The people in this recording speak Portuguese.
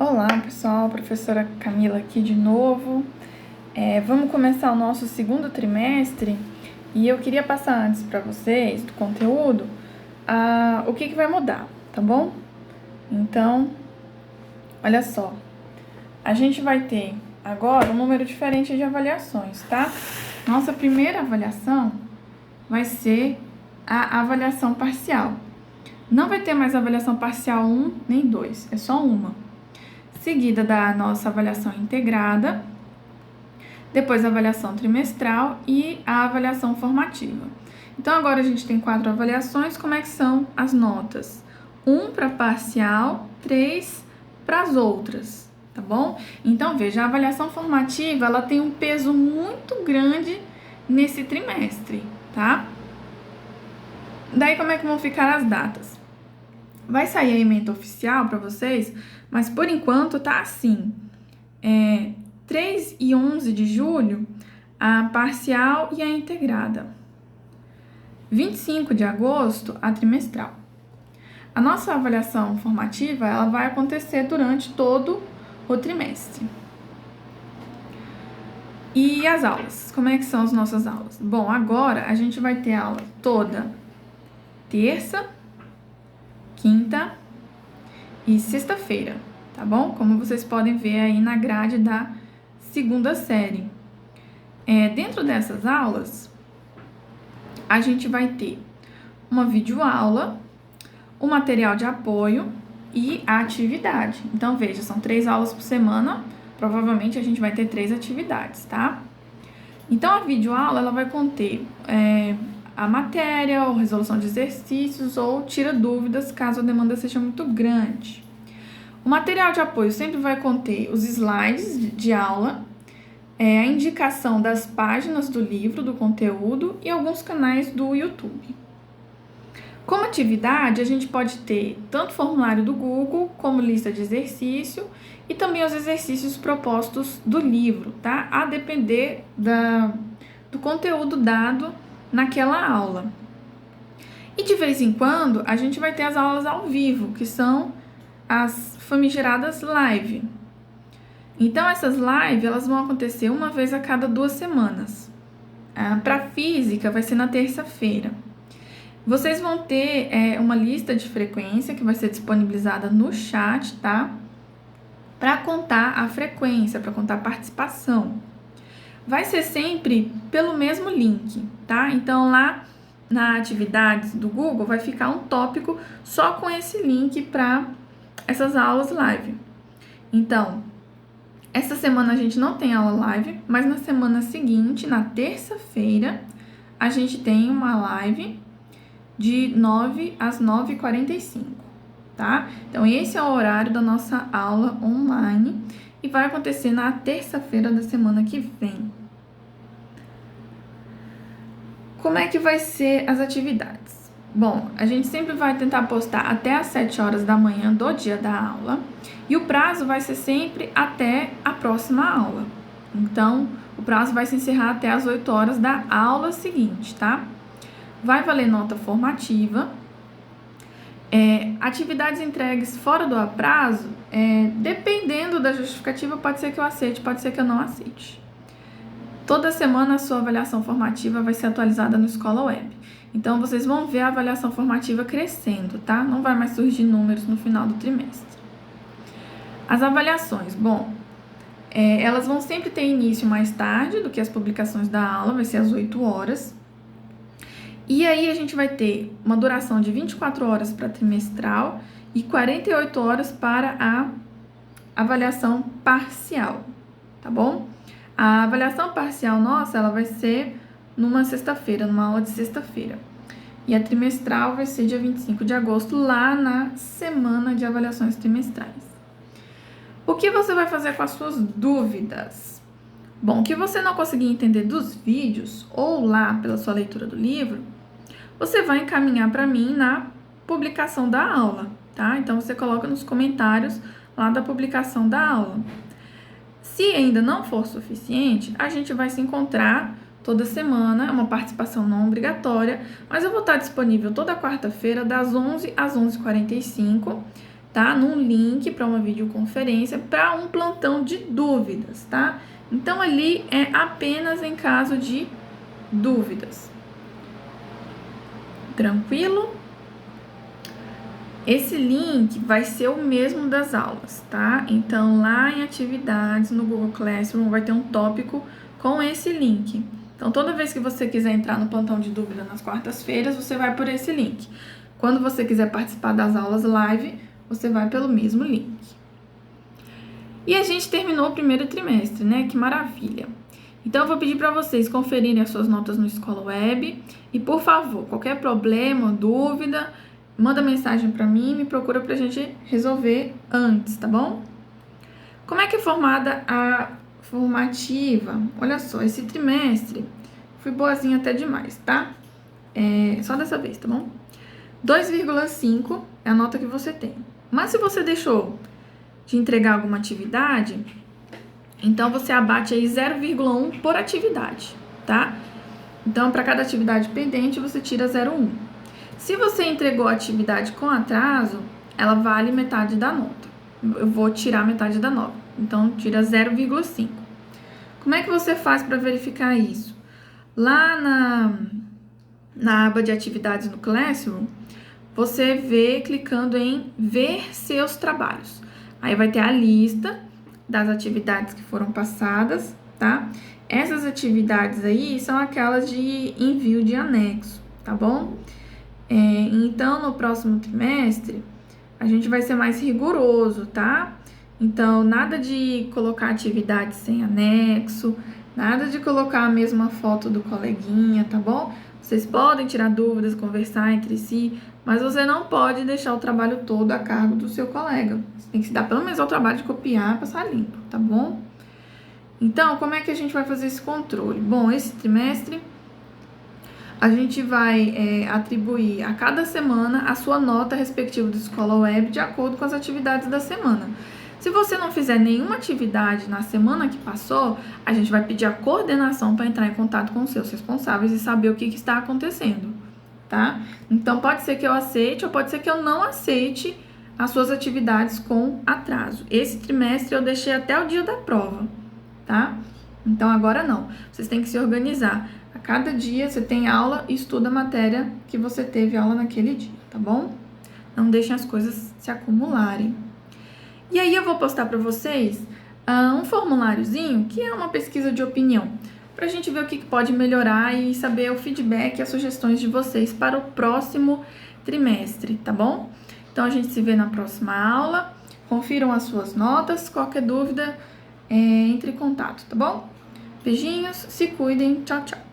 Olá pessoal, professora Camila aqui de novo. Vamos começar o nosso segundo trimestre e eu queria passar antes para vocês do conteúdo o que vai mudar, tá bom? Então, olha só, a gente vai ter agora um número diferente de avaliações, tá? Nossa primeira avaliação vai ser a avaliação parcial. Não vai ter mais avaliação parcial 1 nem 2, é só uma. Seguida da nossa avaliação integrada, depois a avaliação trimestral e a avaliação formativa. Então, agora a gente tem 4 avaliações. Como é que são as notas? 1 para parcial, 3 para as outras, tá bom? Então, veja, a avaliação formativa, ela tem um peso muito grande nesse trimestre, tá? Daí, como é que vão ficar as datas? Vai sair a ementa oficial para vocês, mas por enquanto tá assim. 3 e 11 de julho, a parcial e a integrada. 25 de agosto, a trimestral. A nossa avaliação formativa, ela vai acontecer durante todo o trimestre. E as aulas? Como é que são as nossas aulas? Bom, agora a gente vai ter aula toda terça, quinta e sexta-feira, tá bom? Como vocês podem ver aí na grade da segunda série. Dentro dessas aulas, a gente vai ter uma videoaula, o material de apoio e a atividade. Então, veja, são 3 aulas por semana, provavelmente a gente vai ter 3 atividades, tá? Então, a videoaula, ela vai conter a matéria, ou resolução de exercícios, ou tira dúvidas, caso a demanda seja muito grande. O material de apoio sempre vai conter os slides de aula, a indicação das páginas do livro, do conteúdo e alguns canais do YouTube. Como atividade, a gente pode ter tanto formulário do Google, como lista de exercício e também os exercícios propostos do livro, tá? A depender do conteúdo dado naquela aula. E de vez em quando, a gente vai ter as aulas ao vivo, que são as famigeradas live. Então, essas lives, elas vão acontecer uma vez a cada 2 semanas. Para física, vai ser na terça-feira. Vocês vão ter uma lista de frequência que vai ser disponibilizada no chat, tá? Para contar a frequência, para contar a participação. Vai ser sempre pelo mesmo link, tá? Então, lá na atividades do Google, vai ficar um tópico só com esse link para essas aulas live. Então, essa semana a gente não tem aula live, mas na semana seguinte, na terça-feira, a gente tem uma live de 9 às 9h45, tá? Então, esse é o horário da nossa aula online e vai acontecer na terça-feira da semana que vem. Como é que vai ser as atividades? Bom, a gente sempre vai tentar postar até às 7 horas da manhã do dia da aula e o prazo vai ser sempre até a próxima aula. Então, o prazo vai se encerrar até às 8 horas da aula seguinte, tá? Vai valer nota formativa. Atividades entregues fora do prazo, dependendo da justificativa, pode ser que eu aceite, pode ser que eu não aceite. Toda semana a sua avaliação formativa vai ser atualizada no Escola Web. Então, vocês vão ver a avaliação formativa crescendo, tá? Não vai mais surgir números no final do trimestre. As avaliações, bom, elas vão sempre ter início mais tarde do que as publicações da aula, vai ser às 8 horas. E aí, a gente vai ter uma duração de 24 horas para trimestral e 48 horas para a avaliação parcial, tá bom? A avaliação parcial nossa, ela vai ser numa sexta-feira, numa aula de sexta-feira. E a trimestral vai ser dia 25 de agosto, lá na semana de avaliações trimestrais. O que você vai fazer com as suas dúvidas? Bom, o que você não conseguir entender dos vídeos ou lá pela sua leitura do livro, você vai encaminhar para mim na publicação da aula, tá? Então, você coloca nos comentários lá da publicação da aula. Se ainda não for suficiente, a gente vai se encontrar toda semana, é uma participação não obrigatória, mas eu vou estar disponível toda quarta-feira, das 11 às 11h45, tá? Num link para uma videoconferência para um plantão de dúvidas, tá? Então, ali é apenas em caso de dúvidas. Tranquilo? Esse link vai ser o mesmo das aulas, tá? Então, lá em atividades no Google Classroom vai ter um tópico com esse link. Então, toda vez que você quiser entrar no plantão de dúvida nas quartas-feiras, você vai por esse link. Quando você quiser participar das aulas live, você vai pelo mesmo link. E a gente terminou o primeiro trimestre, né? Que maravilha! Então, eu vou pedir para vocês conferirem as suas notas no Escola Web. E, por favor, qualquer problema, dúvida, manda mensagem para mim e me procura pra gente resolver antes, tá bom? Como é que é formada a formativa? Olha só, esse trimestre fui boazinha até demais, tá? Só dessa vez, tá bom? 2,5 é a nota que você tem. Mas se você deixou de entregar alguma atividade, então você abate aí 0,1 por atividade, tá? Então, para cada atividade pendente, você tira 0,1. Se você entregou a atividade com atraso, ela vale metade da nota. Eu vou tirar metade da nota. Então, tira 0,5. Como é que você faz para verificar isso? Lá na aba de atividades no Classroom, você vê clicando em ver seus trabalhos. Aí vai ter a lista das atividades que foram passadas, tá? Essas atividades aí são aquelas de envio de anexo, tá bom? Então, no próximo trimestre, a gente vai ser mais rigoroso, tá? Então, nada de colocar atividade sem anexo, nada de colocar a mesma foto do coleguinha, tá bom? Vocês podem tirar dúvidas, conversar entre si, mas você não pode deixar o trabalho todo a cargo do seu colega. Você tem que se dar pelo menos ao trabalho de copiar e passar limpo, tá bom? Então, como é que a gente vai fazer esse controle? Bom, esse trimestre a gente vai atribuir a cada semana a sua nota respectiva do Escola Web de acordo com as atividades da semana. Se você não fizer nenhuma atividade na semana que passou, a gente vai pedir a coordenação para entrar em contato com os seus responsáveis e saber o que está acontecendo, tá? Então, pode ser que eu aceite ou pode ser que eu não aceite as suas atividades com atraso. Esse trimestre eu deixei até o dia da prova, tá? Então, agora não. Vocês têm que se organizar. A cada dia você tem aula e estuda a matéria que você teve aula naquele dia, tá bom? Não deixem as coisas se acumularem. E aí eu vou postar para vocês um formuláriozinho que é uma pesquisa de opinião, pra gente ver o que pode melhorar e saber o feedback e as sugestões de vocês para o próximo trimestre, tá bom? Então a gente se vê na próxima aula. Confiram as suas notas. Qualquer dúvida, entre em contato, tá bom? Beijinhos, se cuidem, tchau, tchau.